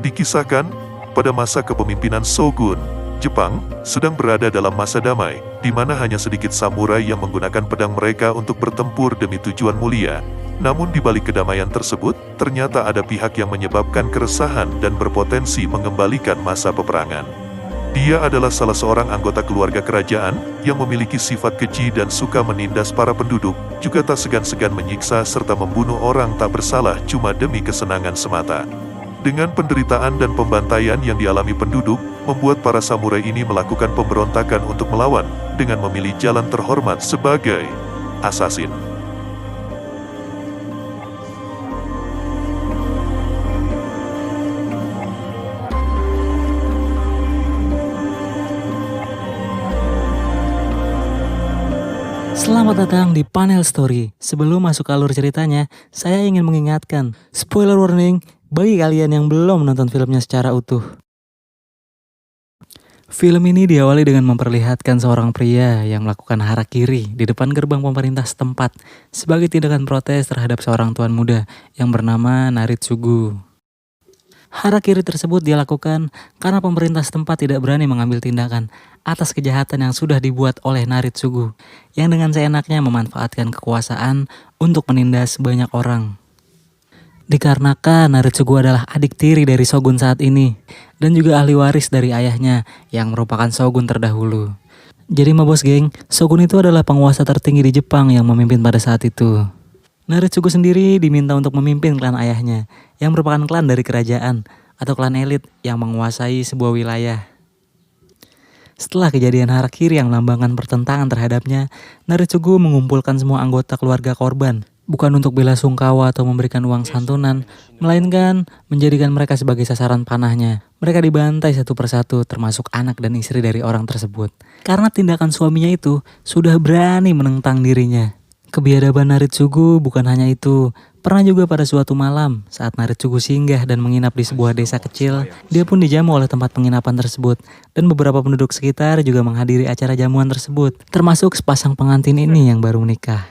Dikisahkan, pada masa kepemimpinan Shogun, Jepang sedang berada dalam masa damai, di mana hanya sedikit samurai yang menggunakan pedang mereka untuk bertempur demi tujuan mulia. Namun di balik kedamaian tersebut, ternyata ada pihak yang menyebabkan keresahan dan berpotensi mengembalikan masa peperangan. Dia adalah salah seorang anggota keluarga kerajaan yang memiliki sifat keji dan suka menindas para penduduk, juga tak segan-segan menyiksa serta membunuh orang tak bersalah cuma demi kesenangan semata. Dengan penderitaan dan pembantaian yang dialami penduduk, membuat para samurai ini melakukan pemberontakan untuk melawan dengan memilih jalan terhormat sebagai assassin. Selamat datang di Panel Story. Sebelum masuk ke alur ceritanya, saya ingin mengingatkan, spoiler warning bagi kalian yang belum menonton filmnya secara utuh. Film ini diawali dengan memperlihatkan seorang pria yang melakukan harakiri di depan gerbang pemerintah setempat sebagai tindakan protes terhadap seorang tuan muda yang bernama Naritsugu. Harakiri tersebut dia lakukan karena pemerintah setempat tidak berani mengambil tindakan atas kejahatan yang sudah dibuat oleh Naritsugu, yang dengan seenaknya memanfaatkan kekuasaan untuk menindas banyak orang. Dikarenakan Naritsugu adalah adik tiri dari Shogun saat ini, dan juga ahli waris dari ayahnya yang merupakan Shogun terdahulu. Jadi bos geng, Shogun itu adalah penguasa tertinggi di Jepang yang memimpin pada saat itu. Naritsugu sendiri diminta untuk memimpin klan ayahnya, yang merupakan klan dari kerajaan atau klan elit yang menguasai sebuah wilayah. Setelah kejadian harakiri yang melambangkan pertentangan terhadapnya, Naritsugu mengumpulkan semua anggota keluarga korban, bukan untuk bela sungkawa atau memberikan uang santunan, melainkan menjadikan mereka sebagai sasaran panahnya. Mereka dibantai satu persatu, termasuk anak dan istri dari orang tersebut. Karena tindakan suaminya itu sudah berani menentang dirinya. Kebiadaban Naritsugu bukan hanya itu. Pernah juga pada suatu malam, saat Naritsugu singgah dan menginap di sebuah desa kecil, dia pun dijamu oleh tempat penginapan tersebut. Dan beberapa penduduk sekitar juga menghadiri acara jamuan tersebut, termasuk sepasang pengantin ini yang baru menikah.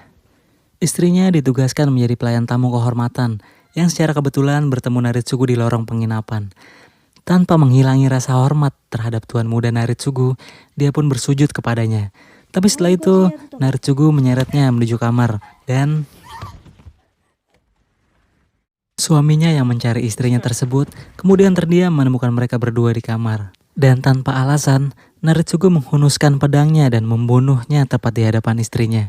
Istrinya ditugaskan menjadi pelayan tamu kehormatan, yang secara kebetulan bertemu Naritsugu di lorong penginapan. Tanpa menghilangi rasa hormat terhadap tuan muda Naritsugu, dia pun bersujud kepadanya. Tapi setelah itu, Naritsugu menyeretnya menuju kamar, dan suaminya yang mencari istrinya tersebut kemudian terdiam menemukan mereka berdua di kamar. Dan tanpa alasan, Naritsugu menghunuskan pedangnya dan membunuhnya tepat di hadapan istrinya.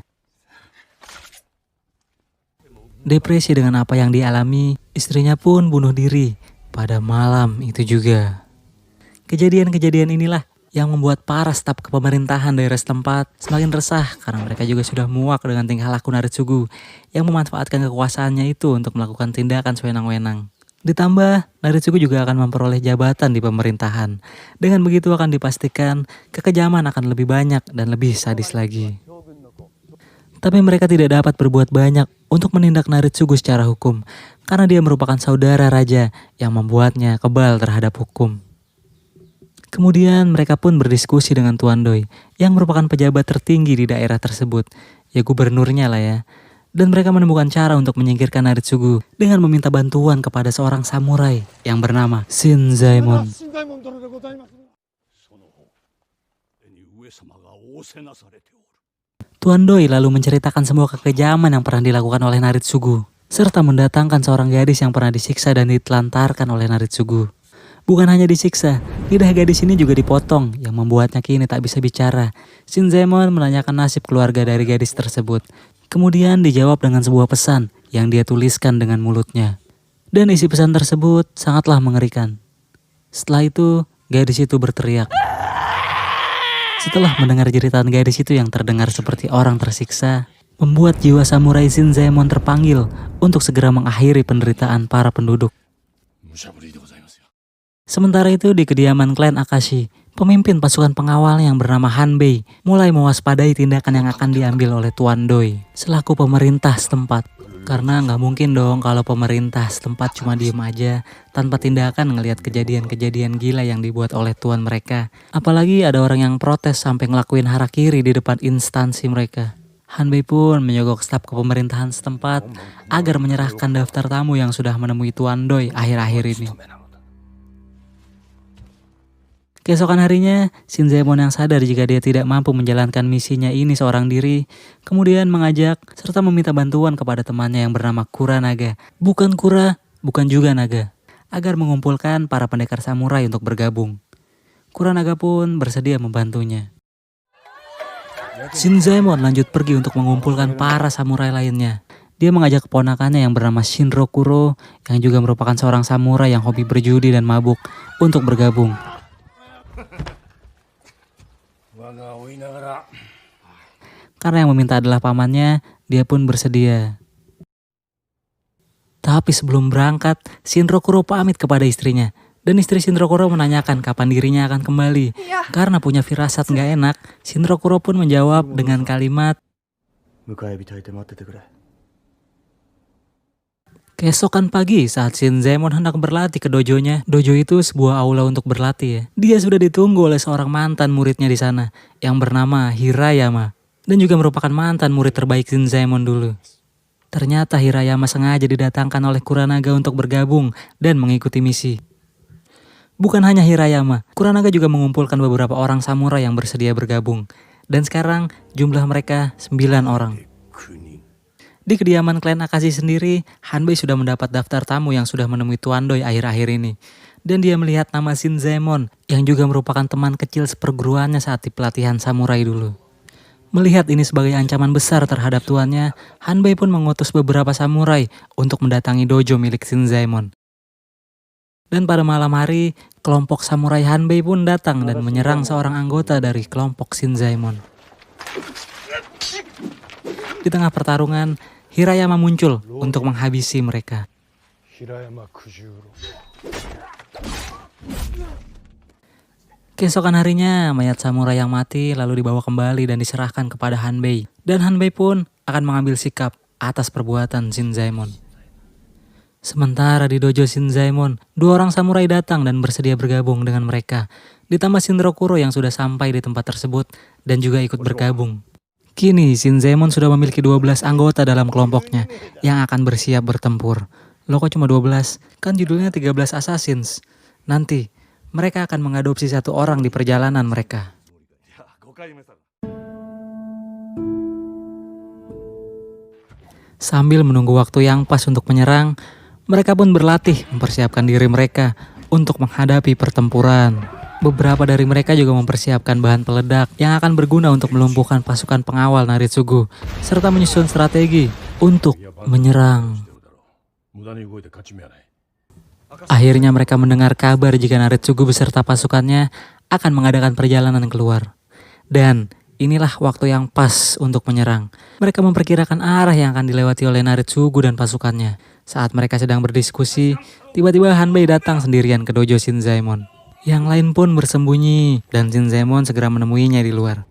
Depresi dengan apa yang dialami, istrinya pun bunuh diri pada malam itu juga. Kejadian-kejadian inilah yang membuat para staf kepemerintahan daerah setempat semakin resah karena mereka juga sudah muak dengan tingkah laku Naritsugu yang memanfaatkan kekuasaannya itu untuk melakukan tindakan sewenang-wenang. Ditambah, Naritsugu juga akan memperoleh jabatan di pemerintahan. Dengan begitu akan dipastikan kekejaman akan lebih banyak dan lebih sadis lagi. Tapi mereka tidak dapat berbuat banyak untuk menindak Naritsugu secara hukum karena dia merupakan saudara raja yang membuatnya kebal terhadap hukum. Kemudian mereka pun berdiskusi dengan Tuan Doi yang merupakan pejabat tertinggi di daerah tersebut, ya gubernurnya lah ya. Dan mereka menemukan cara untuk menyingkirkan Naritsugu dengan meminta bantuan kepada seorang samurai yang bernama Shinzaemon. Tuan Doi lalu menceritakan semua kekejaman yang pernah dilakukan oleh Naritsugu, serta mendatangkan seorang gadis yang pernah disiksa dan ditelantarkan oleh Naritsugu. Bukan hanya disiksa, lidah gadis ini juga dipotong yang membuatnya kini tak bisa bicara. Shinzaemon menanyakan nasib keluarga dari gadis tersebut. Kemudian dijawab dengan sebuah pesan yang dia tuliskan dengan mulutnya. Dan isi pesan tersebut sangatlah mengerikan. Setelah itu, gadis itu berteriak. Setelah mendengar jeritan gadis itu yang terdengar seperti orang tersiksa, membuat jiwa samurai Shinzaemon terpanggil untuk segera mengakhiri penderitaan para penduduk. Sementara itu di kediaman klan Akashi, pemimpin pasukan pengawal yang bernama Hanbei mulai mewaspadai tindakan yang akan diambil oleh Tuan Doi selaku pemerintah setempat. Karena nggak mungkin dong kalau pemerintah setempat cuma diem aja tanpa tindakan ngelihat kejadian-kejadian gila yang dibuat oleh tuan mereka. Apalagi ada orang yang protes sampai ngelakuin harakiri di depan instansi mereka. Hanbei pun menyogok staf kepemerintahan setempat agar menyerahkan daftar tamu yang sudah menemui Tuan Doi akhir-akhir ini. Keesokan harinya, Shinzaemon yang sadar jika dia tidak mampu menjalankan misinya ini seorang diri, kemudian mengajak serta meminta bantuan kepada temannya yang bernama Kuranaga. Bukan Kura, bukan juga Naga, agar mengumpulkan para pendekar samurai untuk bergabung. Kuranaga pun bersedia membantunya. Shinzaemon lanjut pergi untuk mengumpulkan para samurai lainnya. Dia mengajak keponakannya yang bernama Shinro Kuro, yang juga merupakan seorang samurai yang hobi berjudi dan mabuk, untuk bergabung. Karena yang meminta adalah pamannya, dia pun bersedia. Tapi sebelum berangkat, Shinro Kuro pamit kepada istrinya. Dan istri Shinro Kuro menanyakan kapan dirinya akan kembali. Karena punya firasat gak enak, Shinro Kuro pun menjawab dengan kalimat, keesokan pagi saat Shinzaemon hendak berlatih ke dojonya, dojo itu sebuah aula untuk berlatih ya. Dia sudah ditunggu oleh seorang mantan muridnya di sana yang bernama Hirayama dan juga merupakan mantan murid terbaik Shinzaemon dulu. Ternyata Hirayama sengaja didatangkan oleh Kuranaga untuk bergabung dan mengikuti misi. Bukan hanya Hirayama, Kuranaga juga mengumpulkan beberapa orang samurai yang bersedia bergabung. Dan sekarang jumlah mereka 9 orang. Di kediaman klan Akashi sendiri, Hanbei sudah mendapat daftar tamu yang sudah menemui Tuan Doi akhir-akhir ini. Dan dia melihat nama Shinzaemon yang juga merupakan teman kecil seperguruannya saat di pelatihan samurai dulu. Melihat ini sebagai ancaman besar terhadap tuannya, Hanbei pun mengutus beberapa samurai untuk mendatangi dojo milik Shinzaemon. Dan pada malam hari, kelompok samurai Hanbei pun datang dan menyerang seorang anggota dari kelompok Shinzaemon. Di tengah pertarungan, Hirayama muncul untuk menghabisi mereka. Keesokan harinya, mayat samurai yang mati lalu dibawa kembali dan diserahkan kepada Hanbei. Dan Hanbei pun akan mengambil sikap atas perbuatan Shinzaemon. Sementara di dojo Shinzaemon, 2 orang samurai datang dan bersedia bergabung dengan mereka. Ditambah Shinro Kuro yang sudah sampai di tempat tersebut dan juga ikut bergabung. Kini Shinzaemon sudah memiliki 12 anggota dalam kelompoknya yang akan bersiap bertempur. Loh kok cuma 12? Kan judulnya 13 Assassins. Nanti mereka akan mengadopsi 1 orang di perjalanan mereka. Sambil menunggu waktu yang pas untuk menyerang, mereka pun berlatih mempersiapkan diri mereka untuk menghadapi pertempuran. Beberapa dari mereka juga mempersiapkan bahan peledak yang akan berguna untuk melumpuhkan pasukan pengawal Naritsugu, serta menyusun strategi untuk menyerang. Akhirnya mereka mendengar kabar jika Naritsugu beserta pasukannya akan mengadakan perjalanan keluar. Dan inilah waktu yang pas untuk menyerang. Mereka memperkirakan arah yang akan dilewati oleh Naritsugu dan pasukannya. Saat mereka sedang berdiskusi, tiba-tiba Hanbei datang sendirian ke dojo Shinzaemon. Yang lain pun bersembunyi dan Shinzaemon segera menemuinya di luar.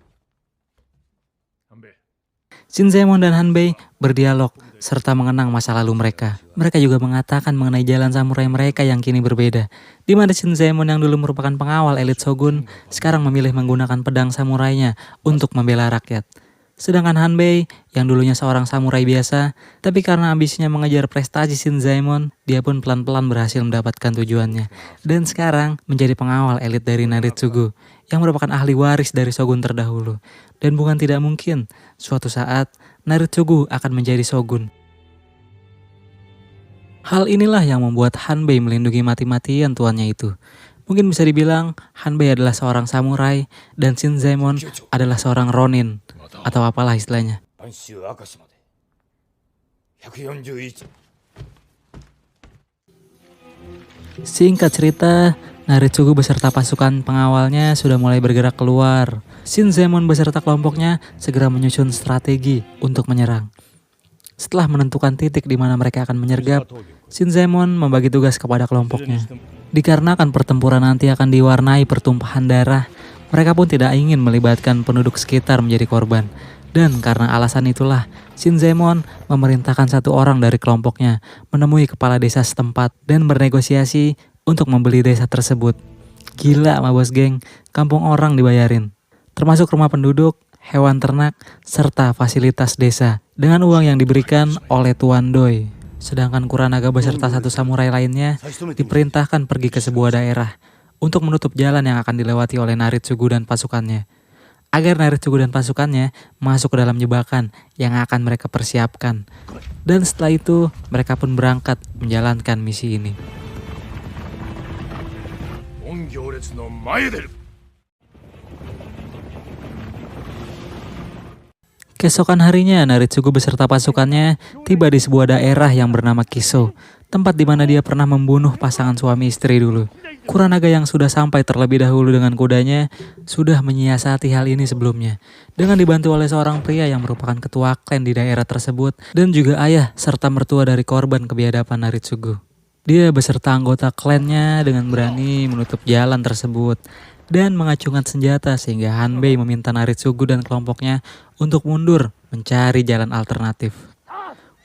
Shinzaemon dan Hanbei berdialog serta mengenang masa lalu mereka. Mereka juga mengatakan mengenai jalan samurai mereka yang kini berbeda. Di mana Shinzaemon yang dulu merupakan pengawal elit shogun, sekarang memilih menggunakan pedang samurainya untuk membela rakyat. Sedangkan Hanbei yang dulunya seorang samurai biasa, tapi karena ambisinya mengejar prestasi Shinzaemon, dia pun pelan-pelan berhasil mendapatkan tujuannya. Dan sekarang menjadi pengawal elit dari Naritsugu, yang merupakan ahli waris dari shogun terdahulu. Dan bukan tidak mungkin, suatu saat Naritsugu akan menjadi shogun. Hal inilah yang membuat Hanbei melindungi mati-matian tuannya itu. Mungkin bisa dibilang Hanbei adalah seorang samurai dan Shinzaemon adalah seorang ronin atau apalah istilahnya. Singkat cerita, Naritsugu beserta pasukan pengawalnya sudah mulai bergerak keluar. Shinzaemon beserta kelompoknya segera menyusun strategi untuk menyerang. Setelah menentukan titik di mana mereka akan menyergap, Shinzaemon membagi tugas kepada kelompoknya. Dikarenakan pertempuran nanti akan diwarnai pertumpahan darah, mereka pun tidak ingin melibatkan penduduk sekitar menjadi korban. Dan karena alasan itulah, Shinzaemon memerintahkan 1 orang dari kelompoknya menemui kepala desa setempat dan bernegosiasi untuk membeli desa tersebut. Gila ma bos geng, kampung orang dibayarin. Termasuk rumah penduduk, hewan ternak, serta fasilitas desa dengan uang yang diberikan oleh Tuan Doi. Sedangkan Kuranaga beserta 1 samurai lainnya diperintahkan pergi ke sebuah daerah untuk menutup jalan yang akan dilewati oleh Naritsugu dan pasukannya. Agar Naritsugu dan pasukannya masuk ke dalam jebakan yang akan mereka persiapkan. Dan setelah itu, mereka pun berangkat menjalankan misi ini. Keesokan harinya, Naritsugu beserta pasukannya tiba di sebuah daerah yang bernama Kiso, tempat di mana dia pernah membunuh pasangan suami istri dulu. Kuranaga yang sudah sampai terlebih dahulu dengan kudanya sudah menyiasati hal ini sebelumnya, dengan dibantu oleh seorang pria yang merupakan ketua klan di daerah tersebut dan juga ayah serta mertua dari korban kebiadaban Naritsugu. Dia beserta anggota klannya dengan berani menutup jalan tersebut dan mengacungkan senjata sehingga Hanbei meminta Naritsugu dan kelompoknya untuk mundur mencari jalan alternatif.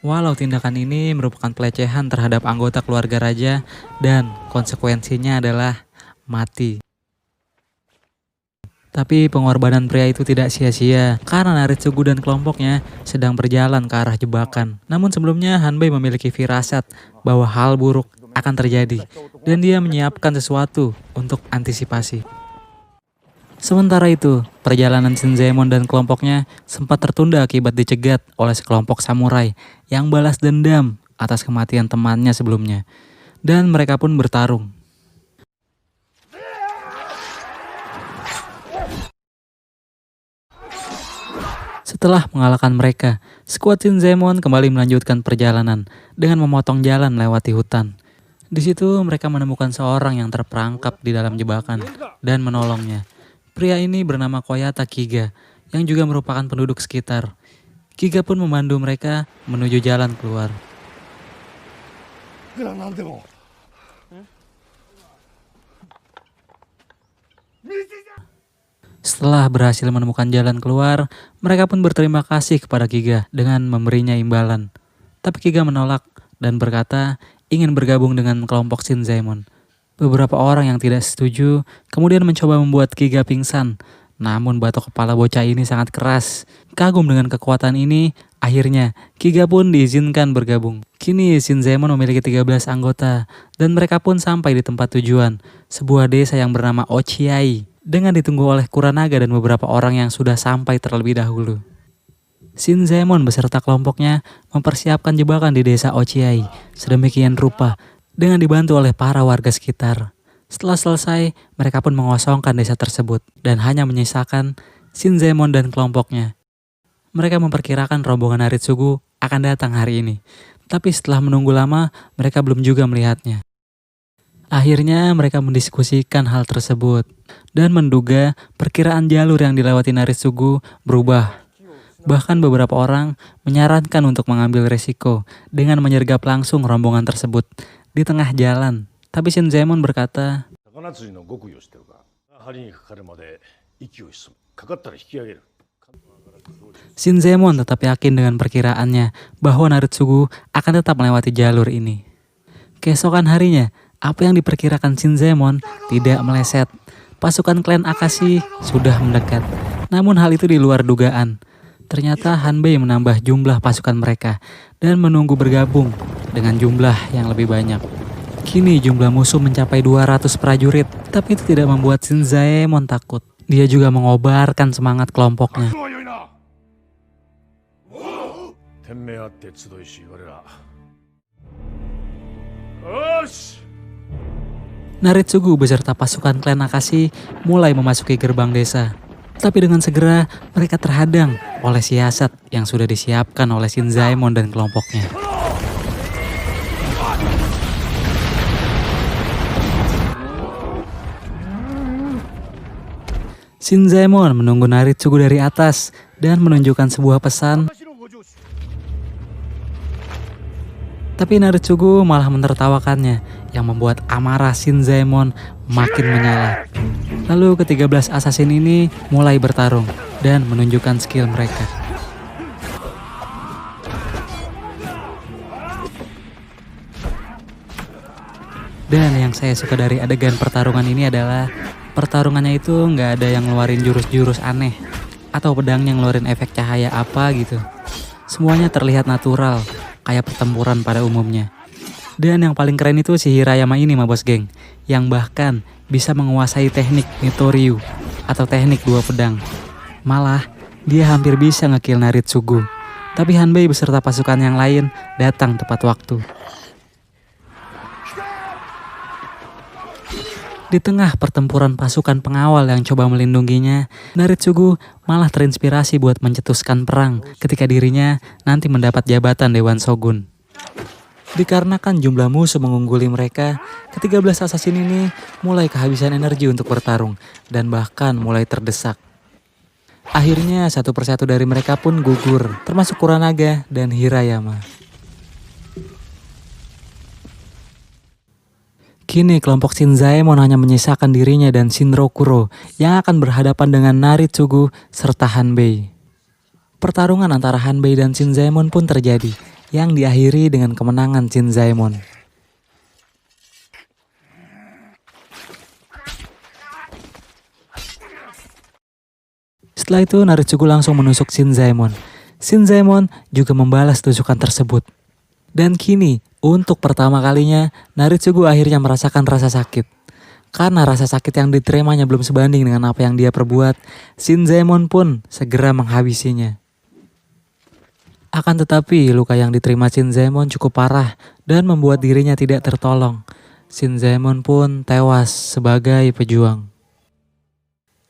Walau tindakan ini merupakan pelecehan terhadap anggota keluarga raja dan konsekuensinya adalah mati. Tapi pengorbanan pria itu tidak sia-sia karena Naritsugu dan kelompoknya sedang berjalan ke arah jebakan. Namun sebelumnya Hanbei memiliki firasat bahwa hal buruk akan terjadi dan dia menyiapkan sesuatu untuk antisipasi. Sementara itu, perjalanan Shinzaemon dan kelompoknya sempat tertunda akibat dicegat oleh sekelompok samurai yang balas dendam atas kematian temannya sebelumnya. Dan mereka pun bertarung. Setelah mengalahkan mereka, skuad Shinzaemon kembali melanjutkan perjalanan dengan memotong jalan melewati hutan. Di situ mereka menemukan seorang yang terperangkap di dalam jebakan dan menolongnya. Pria ini bernama Koyata Kiga, yang juga merupakan penduduk sekitar. Kiga pun memandu mereka menuju jalan keluar. Setelah berhasil menemukan jalan keluar, mereka pun berterima kasih kepada Kiga dengan memberinya imbalan. Tapi Kiga menolak dan berkata ingin bergabung dengan kelompok Shinzaemon. Beberapa orang yang tidak setuju kemudian mencoba membuat Kiga pingsan. Namun batok kepala bocah ini sangat keras. Kagum dengan kekuatan ini, akhirnya Kiga pun diizinkan bergabung. Kini Shinzaemon memiliki 13 anggota dan mereka pun sampai di tempat tujuan, sebuah desa yang bernama Ochiai, dengan ditunggu oleh Kuranaga dan beberapa orang yang sudah sampai terlebih dahulu. Shinzaemon beserta kelompoknya mempersiapkan jebakan di desa Ochiai sedemikian rupa dengan dibantu oleh para warga sekitar. Setelah selesai, mereka pun mengosongkan desa tersebut dan hanya menyisakan Shinzaemon dan kelompoknya. Mereka memperkirakan rombongan Naritsugu akan datang hari ini, tapi setelah menunggu lama, mereka belum juga melihatnya. Akhirnya mereka mendiskusikan hal tersebut dan menduga perkiraan jalur yang dilewati Naritsugu berubah. Bahkan beberapa orang menyarankan untuk mengambil resiko dengan menyergap langsung rombongan tersebut di tengah jalan. Tapi Shinzaemon berkata, Shinzaemon tetap yakin dengan perkiraannya bahwa Naritsugu akan tetap melewati jalur ini. Keesokan harinya, apa yang diperkirakan Shinzaemon tidak meleset. Pasukan klan Akashi sudah mendekat. Namun hal itu di luar dugaan. Ternyata Hanbei menambah jumlah pasukan mereka dan menunggu bergabung dengan jumlah yang lebih banyak. Kini jumlah musuh mencapai 200 prajurit, tapi itu tidak membuat Shinzaemon takut. Dia juga mengobarkan semangat kelompoknya. Naritsugu beserta pasukan klan Akashi mulai memasuki gerbang desa. Tapi dengan segera mereka terhadang oleh siasat yang sudah disiapkan oleh Shinzaemon dan kelompoknya. Shinzaemon menunggu Naritsugu dari atas dan menunjukkan sebuah pesan. Tapi Naritsugu malah menertawakannya yang membuat amarah Shinzaemon makin menyala. Lalu ke-13 assassin ini mulai bertarung dan menunjukkan skill mereka. Dan yang saya suka dari adegan pertarungan ini adalah pertarungannya itu nggak ada yang ngeluarin jurus-jurus aneh atau pedangnya ngeluarin efek cahaya apa gitu. Semuanya terlihat natural, kayak pertempuran pada umumnya. Dan yang paling keren itu si Hirayama ini mah bos geng, yang bahkan bisa menguasai teknik Nitoryu atau teknik dua pedang. Malah, dia hampir bisa ngekill Naritsugu. Tapi Hanbei beserta pasukan yang lain datang tepat waktu. Di tengah pertempuran pasukan pengawal yang coba melindunginya, Naritsugu malah terinspirasi buat mencetuskan perang ketika dirinya nanti mendapat jabatan Dewan Shogun. Dikarenakan jumlah musuh mengungguli mereka, ke-13 assassin ini mulai kehabisan energi untuk bertarung dan bahkan mulai terdesak. Akhirnya satu persatu dari mereka pun gugur, termasuk Kuranaga dan Hirayama. Kini kelompok Shinzaemon hanya menyisakan dirinya dan Shinrokuro yang akan berhadapan dengan Naritsugu serta Hanbei. Pertarungan antara Hanbei dan Shinzaemon pun terjadi, yang diakhiri dengan kemenangan Shinzaemon. Setelah itu Naritsugu langsung menusuk Shinzaemon. Shinzaemon juga membalas tusukan tersebut. Dan kini, untuk pertama kalinya, Naritsugu akhirnya merasakan rasa sakit. Karena rasa sakit yang diterimanya belum sebanding dengan apa yang dia perbuat, Shinzaemon pun segera menghabisinya. Akan tetapi, luka yang diterima Shinzaemon cukup parah dan membuat dirinya tidak tertolong. Shinzaemon pun tewas sebagai pejuang.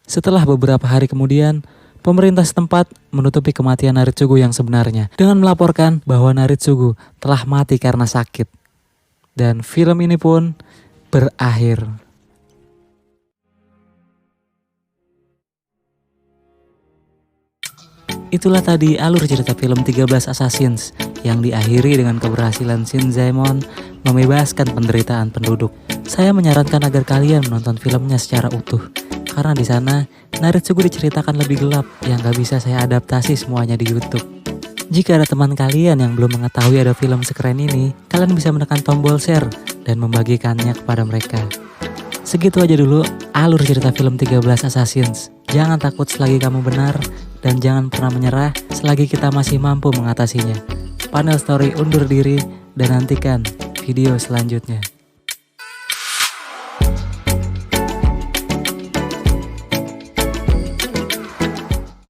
Setelah beberapa hari kemudian, pemerintah setempat menutupi kematian Naritsugu yang sebenarnya dengan melaporkan bahwa Naritsugu telah mati karena sakit. Dan film ini pun berakhir. Itulah tadi alur cerita film 13 Assassins yang diakhiri dengan keberhasilan Shinzaemon membebaskan penderitaan penduduk. Saya menyarankan agar kalian menonton filmnya secara utuh. Karena di sana Naritsugu diceritakan lebih gelap yang gak bisa saya adaptasi semuanya di YouTube. Jika ada teman kalian yang belum mengetahui ada film sekeren ini, kalian bisa menekan tombol share dan membagikannya kepada mereka. Segitu aja dulu alur cerita film 13 Assassins. Jangan takut selagi kamu benar dan jangan pernah menyerah selagi kita masih mampu mengatasinya. Panel Story undur diri dan nantikan video selanjutnya.